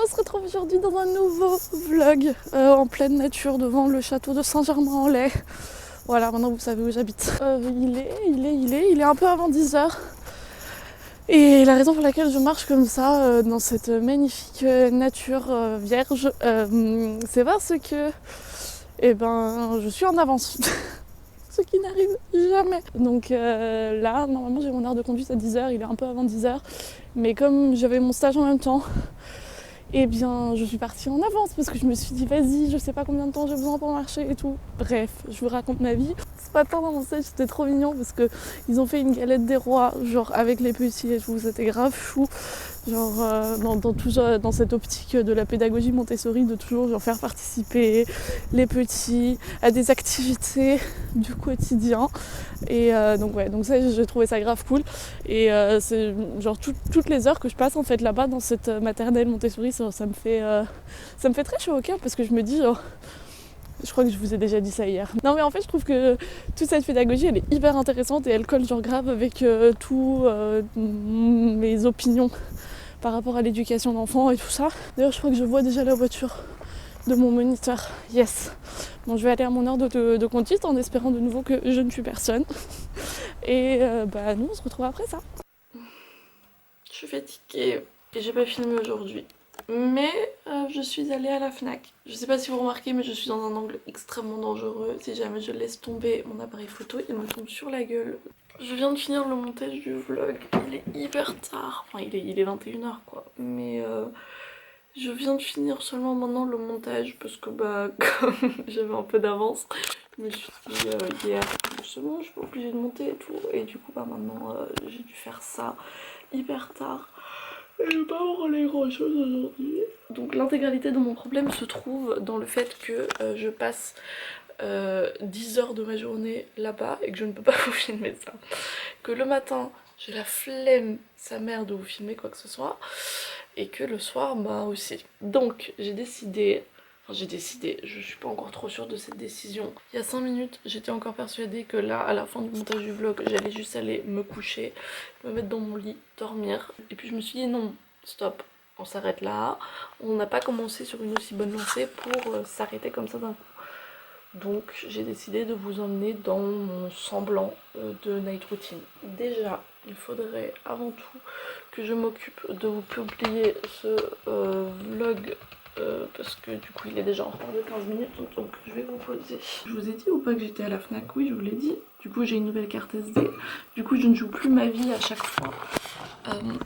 On se retrouve aujourd'hui dans un nouveau vlog en pleine nature devant le château de Saint-Germain-en-Laye. Voilà, maintenant vous savez où j'habite. Il est un peu avant 10h. Et la raison pour laquelle je marche comme ça dans cette magnifique nature vierge, c'est parce que je suis en avance. Ce qui n'arrive jamais. Donc là, normalement j'ai mon heure de conduite à 10h, il est un peu avant 10h. Mais comme j'avais mon stage en même temps, eh bien je suis partie en avance parce que je me suis dit vas-y, je sais pas combien de temps j'ai besoin pour marcher et tout. Bref, je vous raconte ma vie. Ce matin dans mon stage c'était trop mignon parce que ils ont fait une galette des rois, genre avec les petits et tout, c'était grave chou. Genre dans cette optique de la pédagogie Montessori, de toujours genre, faire participer les petits à des activités du quotidien. Et donc ça j'ai trouvé ça grave cool. Et c'est genre toutes les heures que je passe en fait là-bas dans cette maternelle Montessori, ça me fait très chaud au cœur parce que je me dis genre, je crois que je vous ai déjà dit ça hier. Non mais en fait je trouve que toute cette pédagogie elle est hyper intéressante et elle colle genre grave avec tous mes opinions par rapport à l'éducation d'enfants et tout ça. D'ailleurs je crois que je vois déjà la voiture de mon moniteur. Yes. Bon je vais aller à mon heure de conduite en espérant de nouveau que je ne tue personne. Et nous on se retrouve après ça. Je suis fatiguée et j'ai pas filmé aujourd'hui. Mais je suis allée à la Fnac. Je sais pas si vous remarquez mais je suis dans un angle extrêmement dangereux. Si jamais je laisse tomber mon appareil photo, il me tombe sur la gueule. Je viens de finir le montage du vlog. Il est hyper tard. Enfin il est 21h quoi. Mais je viens de finir seulement maintenant le montage parce que comme j'avais un peu d'avance, je me suis dit hier c'est bon, je suis pas obligée de monter et tout. Et du coup maintenant j'ai dû faire ça hyper tard. Et je vais pas vous relayer grand chose aujourd'hui. Donc l'intégralité de mon problème se trouve dans le fait que je passe 10 heures de ma journée là-bas et que je ne peux pas vous filmer ça. Que le matin j'ai la flemme sa mère de vous filmer quoi que ce soit. Et que le soir aussi. Donc j'ai décidé, je suis pas encore trop sûre de cette décision. Il y a 5 minutes j'étais encore persuadée que là à la fin du montage du vlog j'allais juste aller me coucher, me mettre dans mon lit, dormir. Et puis je me suis dit non, stop, on s'arrête là. On n'a pas commencé sur une aussi bonne lancée pour s'arrêter comme ça d'un coup. Donc j'ai décidé de vous emmener dans mon semblant de night routine. Déjà, il faudrait avant tout que je m'occupe de vous publier ce vlog parce que du coup il est déjà en retard de 15 minutes donc je vais vous poser. Je vous ai dit ou pas que j'étais à la Fnac? Oui, je vous l'ai dit. Du coup j'ai une nouvelle carte SD. Du coup je ne joue plus ma vie à chaque fois. Attendez,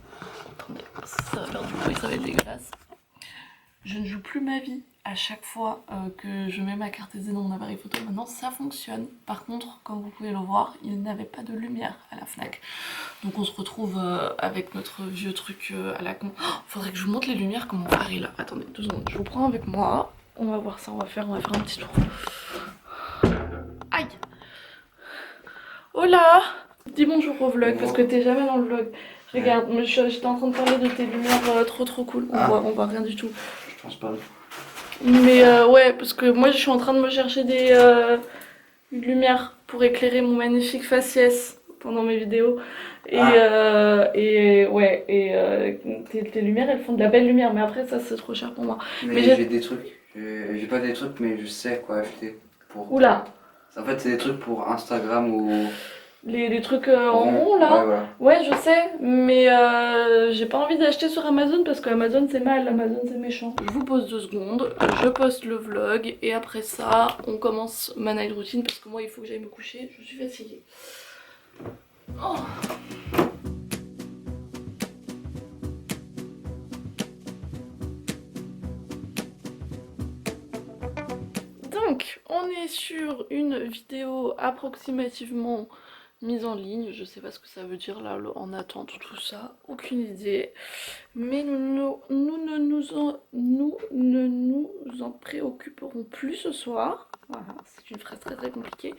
ça va faire du bruit, ça va être dégueulasse. Je ne joue plus ma vie à chaque fois que je mets ma carte SD dans mon appareil photo. Maintenant ça fonctionne. Par contre, comme vous pouvez le voir, il n'avait pas de lumière à la Fnac. Donc on se retrouve avec notre vieux truc à la con. Oh, faudrait que je vous montre les lumières comme mon frère est là. Attendez 2 secondes, je vous prends avec moi. On va voir ça, on va faire un petit tour. Aïe. Hola. Dis bonjour au vlog parce que t'es jamais dans le vlog. Regarde, j'étais en train de parler de tes lumières trop cool. On voit rien du tout. Je pense pas. Mais ouais, parce que moi je suis en train de me chercher des lumières pour éclairer mon magnifique faciès pendant mes vidéos. Et tes lumières elles font de la belle lumière, mais après ça c'est trop cher pour moi. Mais j'ai des trucs. J'ai pas des trucs, mais je sais quoi acheter pour. Oula! En fait, c'est des trucs pour Instagram ou. Les trucs en rond là? Ouais, voilà. Ouais, je sais, mais j'ai pas envie d'acheter sur Amazon parce que Amazon c'est mal, Amazon c'est méchant. Je vous pose 2 secondes, je poste le vlog et après ça, on commence ma night routine parce que moi il faut que j'aille me coucher, je suis fatiguée. Oh. Donc, on est sur une vidéo approximativement mise en ligne, je sais pas ce que ça veut dire là, en attente, tout ça, aucune idée. Mais nous ne nous en préoccuperons plus ce soir. Voilà, c'est une phrase très compliquée.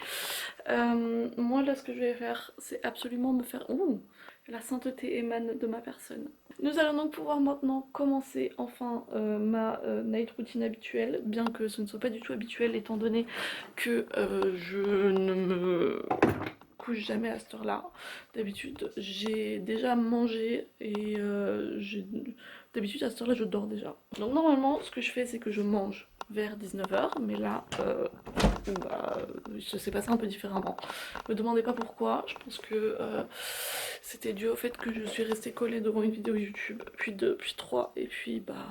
Moi là ce que je vais faire, c'est absolument me faire... Ouh, la sainteté émane de ma personne. Nous allons donc pouvoir maintenant commencer enfin ma night routine habituelle, bien que ce ne soit pas du tout habituel étant donné que je ne me couche jamais à cette heure là. D'habitude j'ai déjà mangé et D'habitude à cette heure là je dors déjà. Donc normalement ce que je fais c'est que je mange vers 19h, mais là ça s'est passé un peu différemment. Me demandez pas pourquoi, je pense que c'était dû au fait que je suis restée collée devant une vidéo YouTube, puis 2, puis 3, et puis voilà.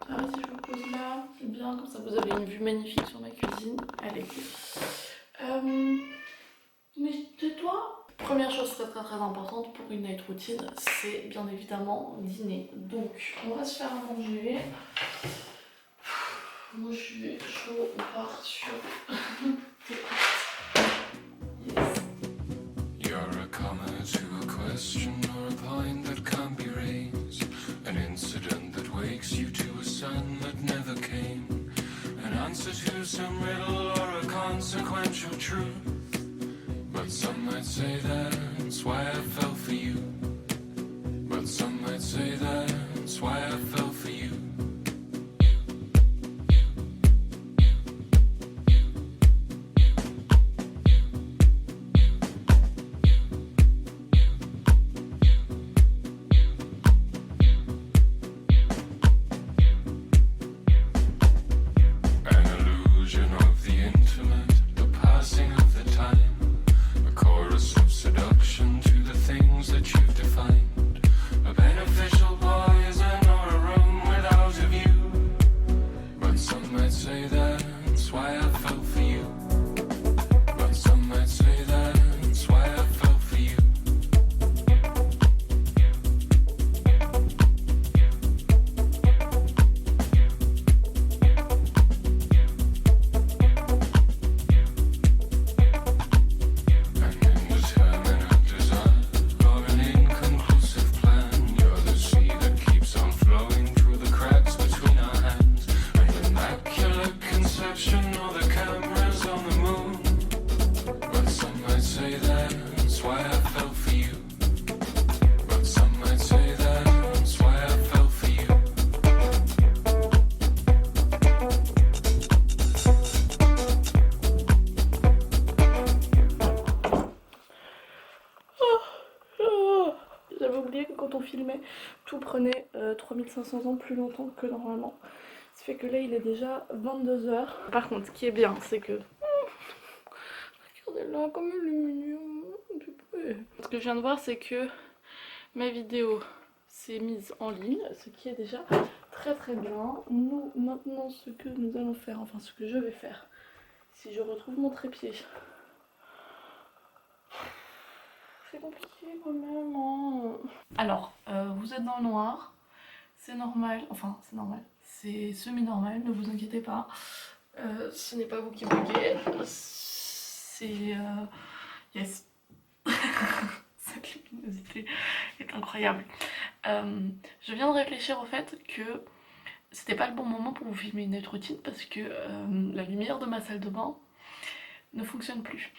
Ah, si je vous pose là, c'est bien, comme ça vous avez une vue magnifique sur ma cuisine. Allez. Mais tais-toi. Première chose très importante pour une night routine, c'est bien évidemment dîner. Donc on va se faire à manger. Moi je suis chaud, on part sur... Yes. You're a comma to a question or a point that can't be raised. An incident that wakes you to a sun that never came. An answer to some riddle or a consequential truth. But some might say that's why I fell for you. But some might say that's why I fell for you. J'avais oublié que quand on filmait, tout prenait 3500 ans plus longtemps que normalement. Ça fait que là, il est déjà 22h. Par contre, ce qui est bien, c'est que... regardez là, comme il est mignon. Ce que je viens de voir, c'est que ma vidéo s'est mise en ligne, ce qui est déjà très bien. Nous, maintenant, ce que nous allons faire, enfin ce que je vais faire, si je retrouve mon trépied... C'est compliqué quand même. Hein. Alors, vous êtes dans le noir, c'est normal, enfin c'est normal, c'est semi-normal, ne vous inquiétez pas. Ce n'est pas vous qui buguez, c'est... yes. Cette luminosité est incroyable. Je viens de réfléchir au fait que c'était pas le bon moment pour vous filmer une night routine parce que la lumière de ma salle de bain ne fonctionne plus.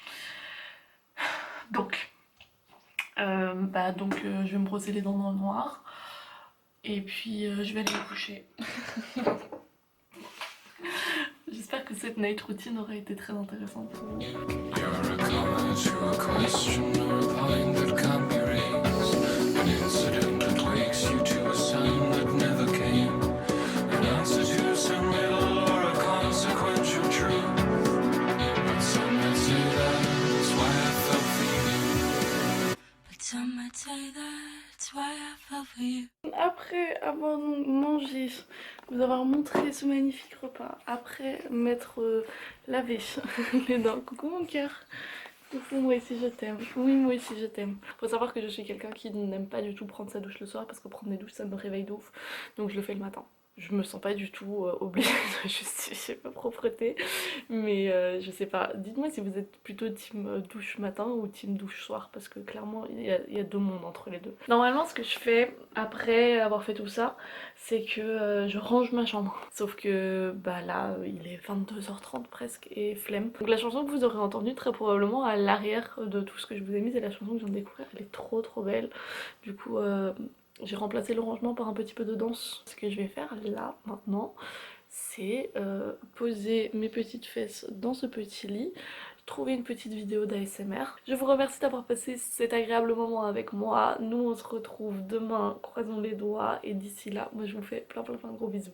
Donc... je vais me brosser les dents dans le noir et puis je vais aller me coucher. J'espère que cette night routine aura été très intéressante pour vous. Après avoir mangé, vous avoir montré ce magnifique repas, après m'être lavé les dents, coucou mon cœur, coucou moi aussi je t'aime, oui moi aussi je t'aime. Faut savoir que je suis quelqu'un qui n'aime pas du tout prendre sa douche le soir parce que prendre des douches ça me réveille de ouf, donc je le fais le matin. Je me sens pas du tout obligée de justifier ma propreté, mais je sais pas. Dites-moi si vous êtes plutôt team douche matin ou team douche soir, parce que clairement il y a deux mondes entre les deux. Normalement ce que je fais après avoir fait tout ça, c'est que je range ma chambre. Sauf que là il est 22h30 presque et flemme. Donc la chanson que vous aurez entendue très probablement à l'arrière de tout ce que je vous ai mis, c'est la chanson que je viens de découvrir. Elle est trop belle. Du coup... j'ai remplacé le rangement par un petit peu de danse. Ce que je vais faire là, maintenant, c'est poser mes petites fesses dans ce petit lit, trouver une petite vidéo d'ASMR. Je vous remercie d'avoir passé cet agréable moment avec moi. Nous on se retrouve demain, croisons les doigts, et d'ici là, moi je vous fais plein de gros bisous.